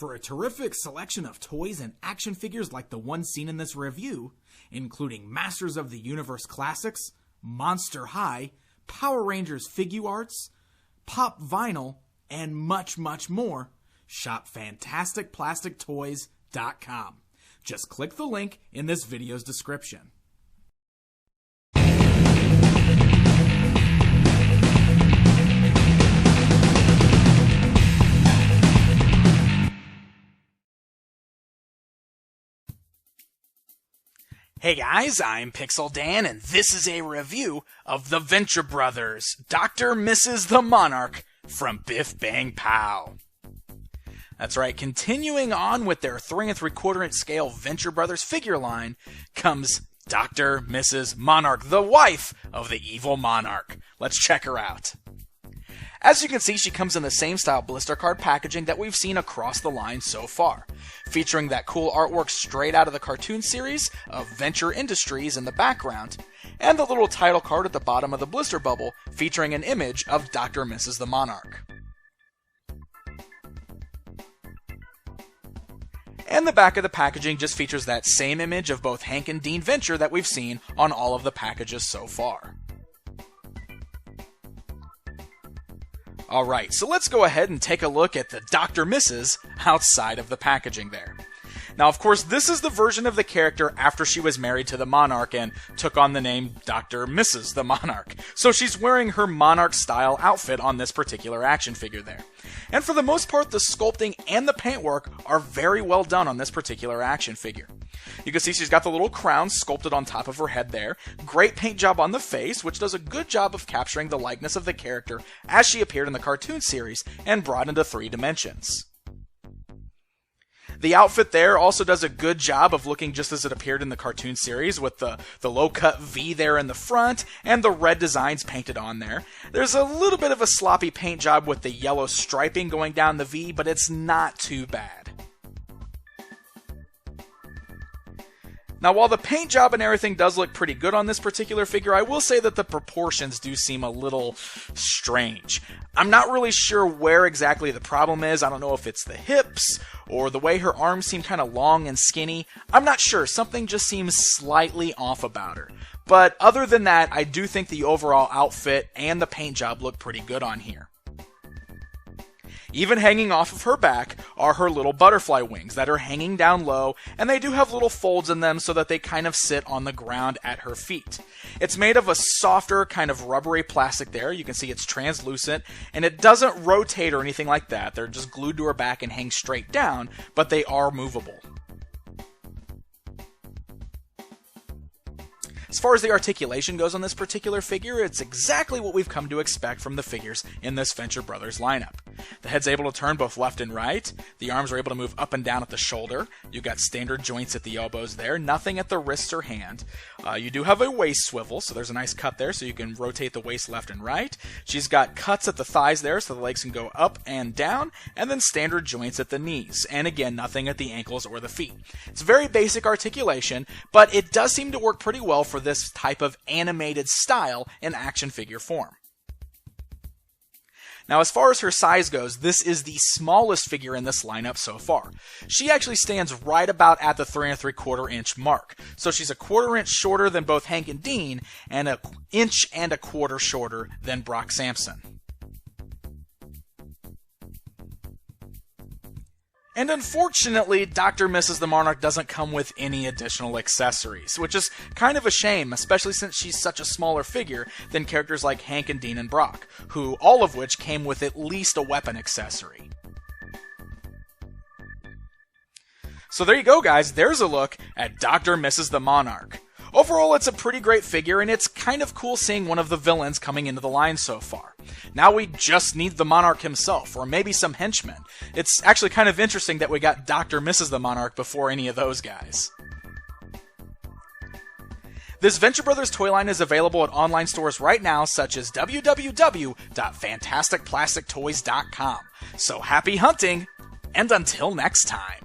For a terrific selection of toys and action figures like the one seen in this review, including Masters of the Universe Classics, Monster High, Power Rangers Figuarts, Pop Vinyl, and much, much more, shop FantasticPlasticToys.com. Just click the link in this video's description. Hey guys, I'm Pixel Dan, and this is a review of the Venture Brothers, Dr. Mrs. the Monarch from Bif Bang Pow. That's right, continuing on with their 3 3/4 inch scale Venture Brothers figure line comes Dr. Mrs. Monarch, the wife of the evil monarch. Let's check her out. As you can see, she comes in the same style blister card packaging that we've seen across the line so far, featuring that cool artwork straight out of the cartoon series of Venture Industries in the background, and the little title card at the bottom of the blister bubble featuring an image of Dr. Mrs. the Monarch. And the back of the packaging just features that same image of both Hank and Dean Venture that we've seen on all of the packages so far. Alright, so let's go ahead and take a look at the Dr. Mrs. outside of the packaging there. Now, of course, this is the version of the character after she was married to the Monarch and took on the name Dr. Mrs. the Monarch. So she's wearing her Monarch-style outfit on this particular action figure there. And for the most part, the sculpting and the paintwork are very well done on this particular action figure. You can see she's got the little crown sculpted on top of her head there. Great paint job on the face, which does a good job of capturing the likeness of the character as she appeared in the cartoon series and brought into 3 dimensions. The outfit there also does a good job of looking just as it appeared in the cartoon series, with the low-cut V there in the front and the red designs painted on there. There's a little bit of a sloppy paint job with the yellow striping going down the V, but it's not too bad. Now, while the paint job and everything does look pretty good on this particular figure, I will say that the proportions do seem a little strange. I'm not really sure where exactly the problem is. I don't know if it's the hips or the way her arms seem kind of long and skinny. I'm not sure. Something just seems slightly off about her. But other than that, I do think the overall outfit and the paint job look pretty good on here. Even hanging off of her back are her little butterfly wings that are hanging down low, and they do have little folds in them so that they kind of sit on the ground at her feet. It's made of a softer kind of rubbery plastic there. You can see it's translucent, and it doesn't rotate or anything like that. They're just glued to her back and hang straight down, but they are movable. As far as the articulation goes on this particular figure, it's exactly what we've come to expect from the figures in this Venture Brothers lineup. The head's able to turn both left and right, the arms are able to move up and down at the shoulder, you've got standard joints at the elbows there, nothing at the wrists or hand. You do have a waist swivel, so there's a nice cut there so you can rotate the waist left and right. She's got cuts at the thighs there so the legs can go up and down, and then standard joints at the knees, and again, nothing at the ankles or the feet. It's very basic articulation, but it does seem to work pretty well for this type of animated style in action figure form. Now, as far as her size goes, this is the smallest figure in this lineup so far. She actually stands right about at the 3 3/4 inch mark. So she's a 1/4 inch shorter than both Hank and Dean, and an 1 1/4 inch shorter than Brock Sampson. And unfortunately, Dr. Mrs. the Monarch doesn't come with any additional accessories, which is kind of a shame, especially since she's such a smaller figure than characters like Hank and Dean and Brock, who all of which came with at least a weapon accessory. So there you go, guys. There's a look at Dr. Mrs. the Monarch. Overall, it's a pretty great figure, and it's kind of cool seeing one of the villains coming into the line so far. Now we just need the Monarch himself, or maybe some henchmen. It's actually kind of interesting that we got Dr. Mrs. the Monarch before any of those guys. This Venture Brothers toy line is available at online stores right now, such as www.fantasticplastictoys.com. So happy hunting, and until next time.